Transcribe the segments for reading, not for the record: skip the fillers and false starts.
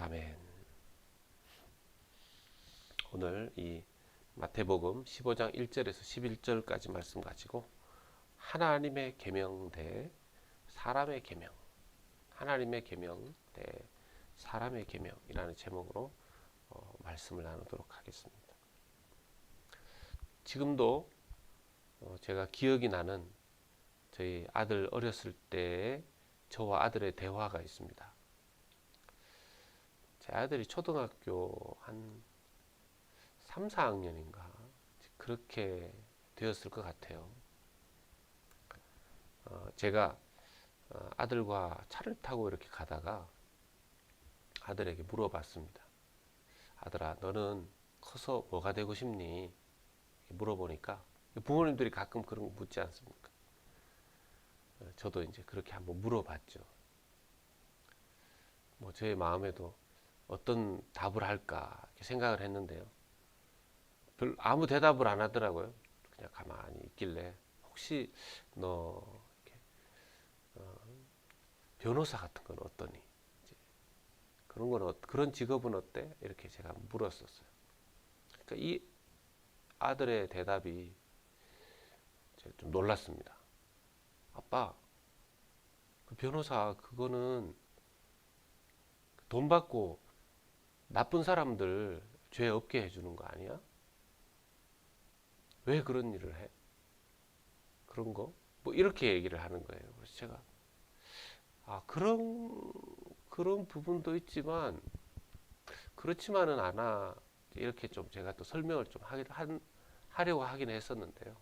아멘. 오늘 이 마태복음 15장 1절에서 11절까지 말씀 가지고 하나님의 계명 대 사람의 계명, 하나님의 계명 대 사람의 계명이라는 제목으로 말씀을 나누도록 하겠습니다. 지금도 제가 기억이 나는 저희 아들 어렸을 때의 저와 아들의 대화가 있습니다. 제 아들이 초등학교 한 3, 4학년인가 그렇게 되었을 것 같아요. 제가 아들과 차를 타고 이렇게 가다가 아들에게 물어봤습니다. 아들아, 너는 커서 뭐가 되고 싶니? 물어보니까 부모님들이 가끔 그런 거 묻지 않습니까? 저도 이제 그렇게 한번 물어봤죠. 제 마음에도 어떤 답을 할까 이렇게 생각을 했는데요. 아무 대답을 안 하더라고요. 그냥 가만히 있길래 혹시 너 이렇게, 변호사 같은 건 어떠니? 그런 건 그런 직업은 어때? 이렇게 제가 물었었어요. 그러니까 이 아들의 대답이 제가 좀 놀랐습니다. 아빠, 그 변호사 그거는 돈 받고 나쁜 사람들 죄 없게 해주는 거 아니야? 왜 그런 일을 해? 그런 거? 이렇게 얘기를 하는 거예요. 그래서 제가 그런 부분도 있지만 그렇지만은 않아. 이렇게 좀 제가 또 설명을 좀 하려고 하긴 했었는데요.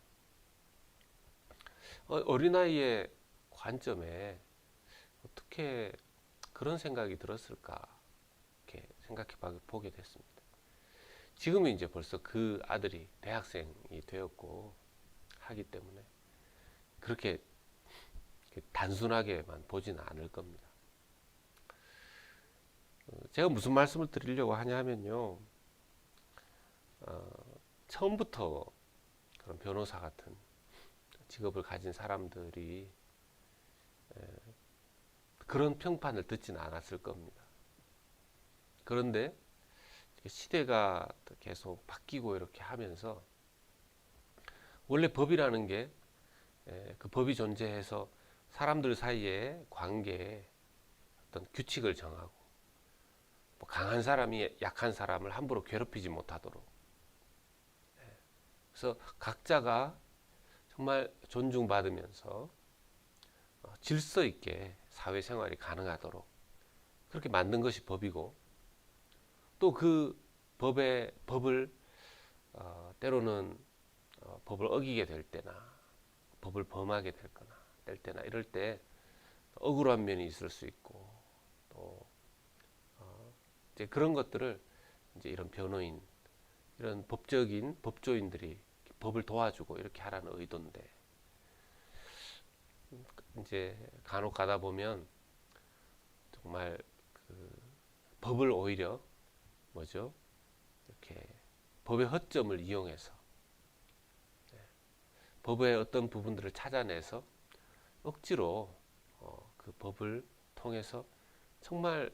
어린아이의 관점에 어떻게 그런 생각이 들었을까 이렇게 생각해 보게 됐습니다. 지금은 이제 벌써 그 아들이 대학생이 되었고 하기 때문에 그렇게 단순하게만 보지는 않을 겁니다. 제가 무슨 말씀을 드리려고 하냐 하면요. 처음부터 그런 변호사 같은 직업을 가진 사람들이 그런 평판을 듣지는 않았을 겁니다. 그런데 시대가 계속 바뀌고 이렇게 하면서 원래 법이라는 게 그 법이 존재해서 사람들 사이의 관계에 어떤 규칙을 정하고 강한 사람이 약한 사람을 함부로 괴롭히지 못하도록, 그래서 각자가 정말 존중받으면서 질서 있게 사회생활이 가능하도록 그렇게 만든 것이 법이고, 또 그 법을 때로는 법을 어기게 될 때나 법을 범하게 될 때나 이럴 때 억울한 면이 있을 수 있고, 또 이제 그런 것들을 이제 이런 변호인, 이런 법조인들이 법을 도와주고 이렇게 하라는 의도인데, 이제 간혹 가다 보면 정말 그 법을 오히려 이렇게 법의 허점을 이용해서 법의 어떤 부분들을 찾아내서 억지로 그 법을 통해서 정말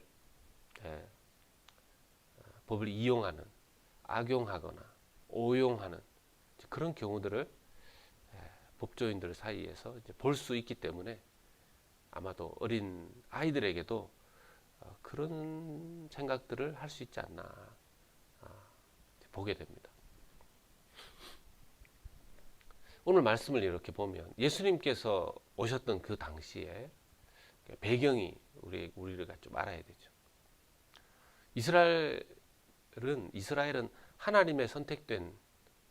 법을 이용하는, 악용하거나 오용하는 그런 경우들을 법조인들 사이에서 볼 수 있기 때문에 아마도 어린 아이들에게도 그런 생각들을 할 수 있지 않나 보게 됩니다. 오늘 말씀을 이렇게 보면 예수님께서 오셨던 그 당시에 배경이 우리가 좀 알아야 되죠. 이스라엘은 하나님의 선택된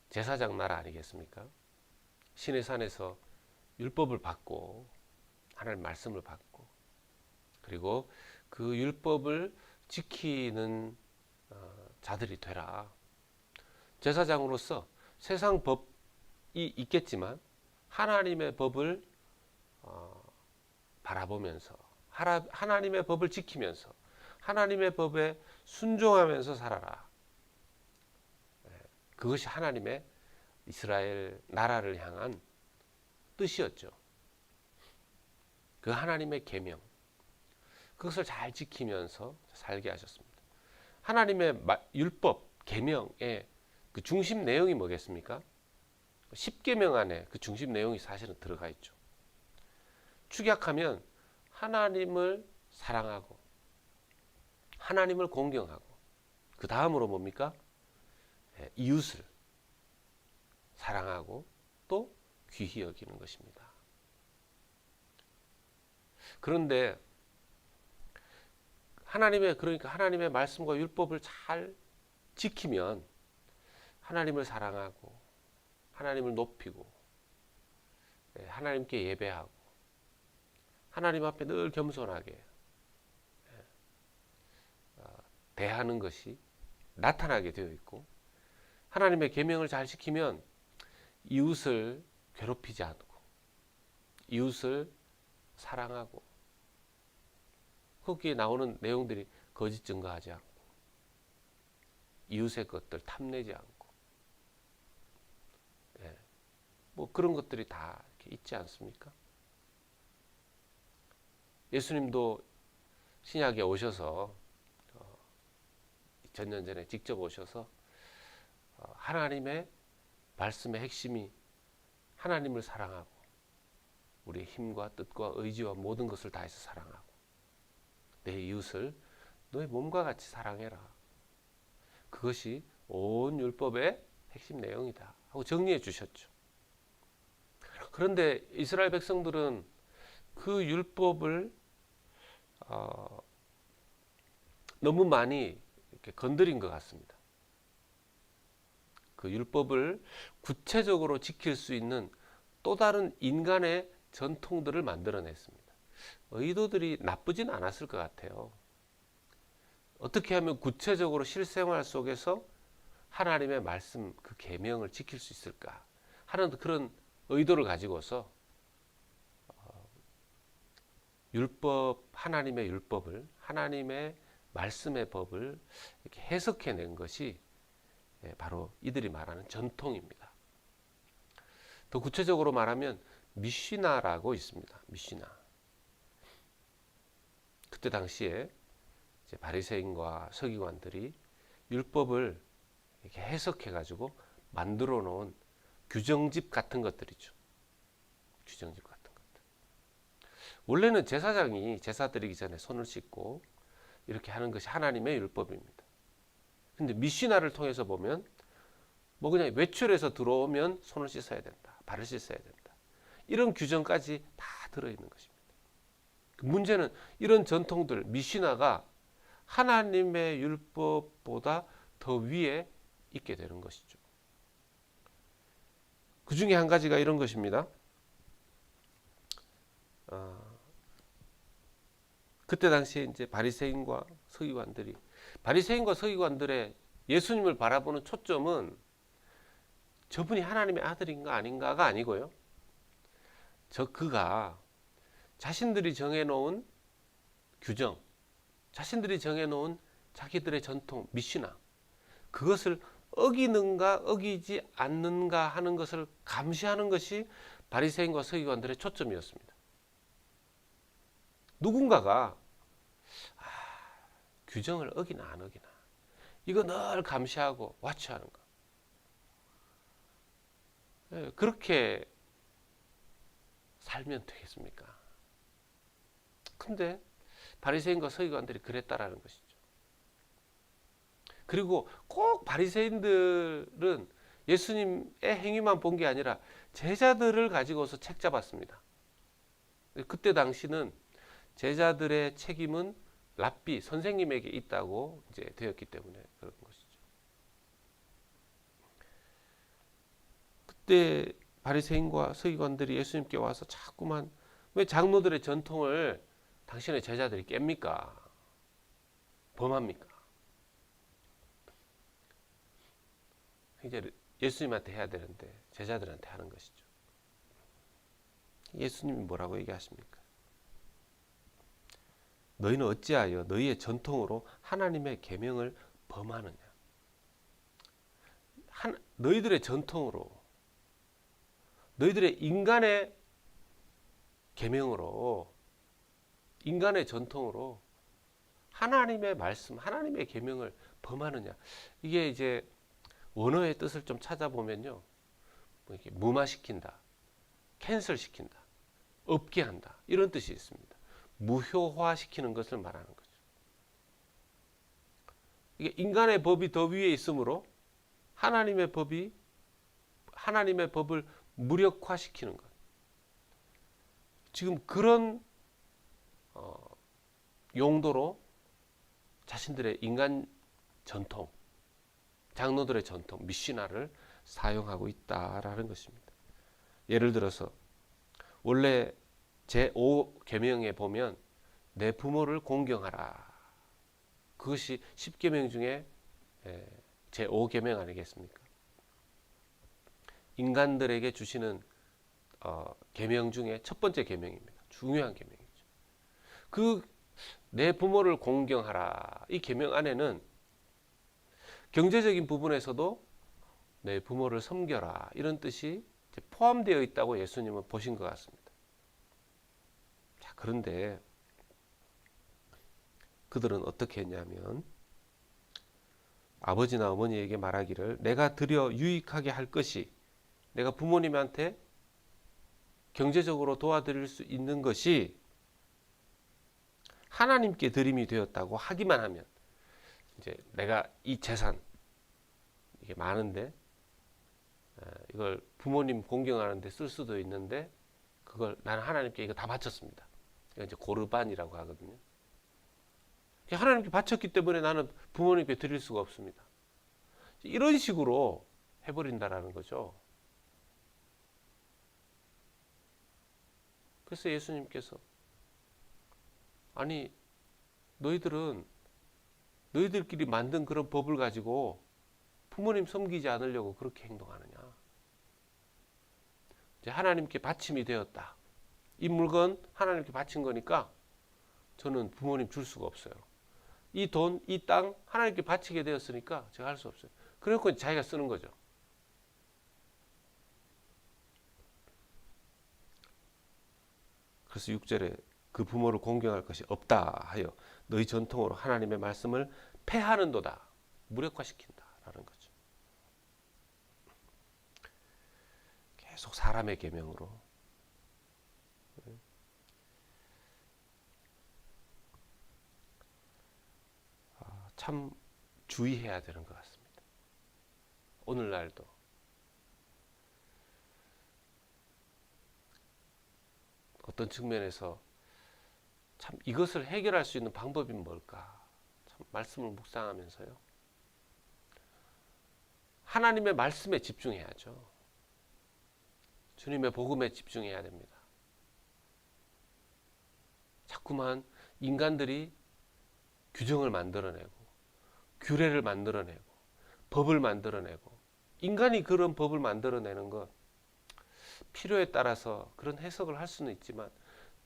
제사장 나라 아니겠습니까? 신의 산에서 율법을 받고 하나님 말씀을 받고, 그리고 그 율법을 지키는 자들이 되라. 제사장으로서 세상 법이 있겠지만 하나님의 법을 바라보면서 하나님의 법을 지키면서 하나님의 법에 순종하면서 살아라. 그것이 하나님의 이스라엘 나라를 향한 뜻이었죠. 그 하나님의 계명, 그것을 잘 지키면서 살게 하셨습니다. 하나님의 율법, 계명의 그 중심 내용이 뭐겠습니까? 10계명 안에 그 중심 내용이 사실은 들어가 있죠. 축약하면 하나님을 사랑하고 하나님을 공경하고 그 다음으로 뭡니까? 이웃을 사랑하고 또 귀히 여기는 것입니다. 그런데 그러니까 하나님의 말씀과 율법을 잘 지키면 하나님을 사랑하고 하나님을 높이고 하나님께 예배하고 하나님 앞에 늘 겸손하게 대하는 것이 나타나게 되어 있고, 하나님의 계명을 잘 지키면 이웃을 괴롭히지 않고 이웃을 사랑하고, 거기에 나오는 내용들이 거짓 증거하지 않고 이웃의 것들 탐내지 않고, 뭐 그런 것들이 다 이렇게 있지 않습니까? 예수님도 신약에 오셔서 2000년 전에 직접 오셔서 하나님의 말씀의 핵심이 하나님을 사랑하고 우리의 힘과 뜻과 의지와 모든 것을 다해서 사랑하고 내 이웃을 너의 몸과 같이 사랑해라. 그것이 온 율법의 핵심 내용이다 하고 정리해 주셨죠. 그런데 이스라엘 백성들은 그 율법을 너무 많이 이렇게 건드린 것 같습니다. 그 율법을 구체적으로 지킬 수 있는 또 다른 인간의 전통들을 만들어냈습니다. 의도들이 나쁘진 않았을 것 같아요. 어떻게 하면 구체적으로 실생활 속에서 하나님의 말씀, 그 계명을 지킬 수 있을까 하는 그런 의도를 가지고서 하나님의 율법을, 하나님의 말씀의 법을 이렇게 해석해낸 것이 바로 이들이 말하는 전통입니다. 더 구체적으로 말하면 미시나라고 있습니다. 미시나. 그때 당시에 이제 바리새인과 서기관들이 율법을 이렇게 해석해 가지고 만들어 놓은 규정집 같은 것들이죠. 규정집 같은 것들. 원래는 제사장이 제사 드리기 전에 손을 씻고 이렇게 하는 것이 하나님의 율법입니다. 근데 미시나를 통해서 보면 뭐 그냥 외출해서 들어오면 손을 씻어야 된다. 발을 씻어야 된다. 이런 규정까지 다 들어있는 것입니다. 문제는 이런 전통들, 미시나가 하나님의 율법보다 더 위에 있게 되는 것이죠. 그 중에 한 가지가 이런 것입니다. 그때 당시에 이제 바리새인과 서기관들의 예수님을 바라보는 초점은 저분이 하나님의 아들인가 아닌가가 아니고요. 그가 자신들이 정해놓은 규정, 자신들이 정해놓은 자기들의 전통, 미시나, 그것을 어기는가 어기지 않는가 하는 것을 감시하는 것이 바리새인과 서기관들의 초점이었습니다. 누군가가 규정을 어기나 안 어기나 이거 늘 감시하고 와치하는 거. 그렇게 살면 되겠습니까? 근데 바리새인과 서기관들이 그랬다라는 것이죠. 그리고 꼭 바리새인들은 예수님의 행위만 본 게 아니라 제자들을 가지고서 책 잡았습니다. 그때 당시는 제자들의 책임은 랍비 선생님에게 있다고 이제 되었기 때문에 그런 것이죠. 그때 바리새인과 서기관들이 예수님께 와서 자꾸만 왜 장로들의 전통을 당신의 제자들이 깹니까? 범합니까? 이제 예수님한테 해야 되는데 제자들한테 하는 것이죠. 예수님이 뭐라고 얘기하십니까? 너희는 어찌하여 너희의 전통으로 하나님의 계명을 범하느냐? 너희들의 전통으로, 너희들의 인간의 계명으로, 인간의 전통으로 하나님의 말씀, 하나님의 계명을 범하느냐. 이게 이제 원어의 뜻을 좀 찾아보면요, 뭐 이렇게 무마시킨다, 캔슬시킨다, 없게 한다, 이런 뜻이 있습니다. 무효화시키는 것을 말하는 거죠. 이게 인간의 법이 더 위에 있으므로 하나님의 법을 무력화시키는 것. 지금 그런 용도로 자신들의 인간 전통, 장로들의 전통, 미시나를 사용하고 있다라는 것입니다. 예를 들어서 원래 제5계명에 보면 내 부모를 공경하라. 그것이 10계명 중에 제5계명 아니겠습니까? 인간들에게 주시는 계명 중에 첫 번째 계명입니다. 중요한 계명이죠. 그 내 부모를 공경하라. 이 계명 안에는 경제적인 부분에서도 내 부모를 섬겨라. 이런 뜻이 포함되어 있다고 예수님은 보신 것 같습니다. 자, 그런데 그들은 어떻게 했냐면 아버지나 어머니에게 말하기를 내가 드려 유익하게 할 것이, 내가 부모님한테 경제적으로 도와드릴 수 있는 것이 하나님께 드림이 되었다고 하기만 하면, 이제 내가 이 재산 이게 많은데 이걸 부모님 공경하는데 쓸 수도 있는데 그걸 나는 하나님께 이거 다 바쳤습니다. 이거 이제 고르반이라고 하거든요. 하나님께 바쳤기 때문에 나는 부모님께 드릴 수가 없습니다. 이런 식으로 해버린다라는 거죠. 그래서 예수님께서 아니 너희들은 너희들끼리 만든 그런 법을 가지고 부모님 섬기지 않으려고 그렇게 행동하느냐. 이제 하나님께 바침이 되었다. 이 물건 하나님께 바친 거니까 저는 부모님 줄 수가 없어요. 이 돈, 이 땅 하나님께 바치게 되었으니까 제가 할 수 없어요. 그래놓고 자기가 쓰는 거죠. 그래서 6절에 그 부모를 공경할 것이 없다 하여 너희 전통으로 하나님의 말씀을 폐하는도다. 무력화시킨다라는 거죠. 계속 사람의 계명으로. 참 주의해야 되는 것 같습니다. 오늘날도 어떤 측면에서 참 이것을 해결할 수 있는 방법이 뭘까? 참 말씀을 묵상하면서요. 하나님의 말씀에 집중해야죠. 주님의 복음에 집중해야 됩니다. 자꾸만 인간들이 규정을 만들어내고 규례를 만들어내고 법을 만들어내고 인간이 그런 법을 만들어내는 것 필요에 따라서 그런 해석을 할 수는 있지만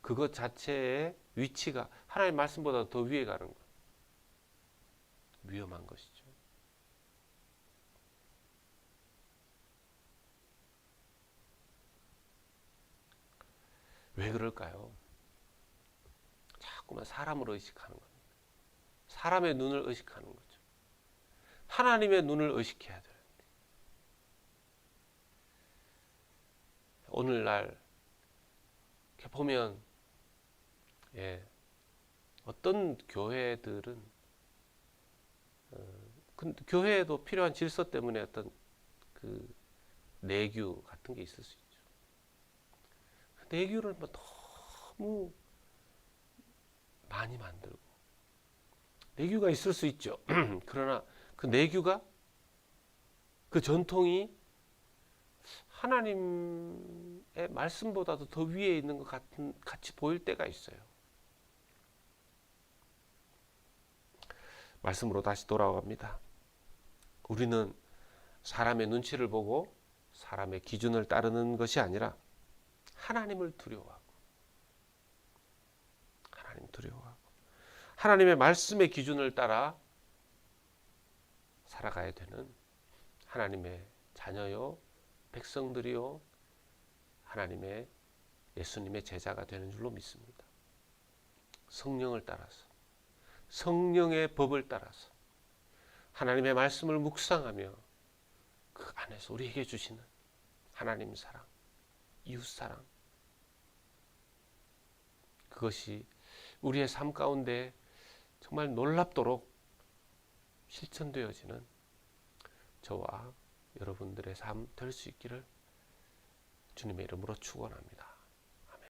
그것 자체의 위치가 하나님의 말씀보다 더 위에 가는 것 위험한 것이죠. 왜 그럴까요? 자꾸만 사람을 의식하는 겁니다. 사람의 눈을 의식하는 거죠. 하나님의 눈을 의식해야 되는데 오늘날 이렇게 보면 어떤 교회들은 교회에도 필요한 질서 때문에 어떤 그 내규 같은 게 있을 수 있죠. 내규를 뭐 너무 많이 만들고 내규가 있을 수 있죠. 그러나 그 내규가 그 전통이 하나님의 말씀보다도 더 위에 있는 것 같이 보일 때가 있어요. 말씀으로 다시 돌아갑니다. 우리는 사람의 눈치를 보고 사람의 기준을 따르는 것이 아니라 하나님을 두려워하고 하나님의 말씀의 기준을 따라 살아가야 되는 하나님의 자녀요 백성들이요 하나님의 예수님의 제자가 되는 줄로 믿습니다. 성령을 따라서 성령의 법을 따라서 하나님의 말씀을 묵상하며 그 안에서 우리에게 주시는 하나님 사랑, 이웃 사랑, 그것이 우리의 삶 가운데 정말 놀랍도록 실천되어지는 저와 여러분들의 삶 될 수 있기를 주님의 이름으로 축원합니다.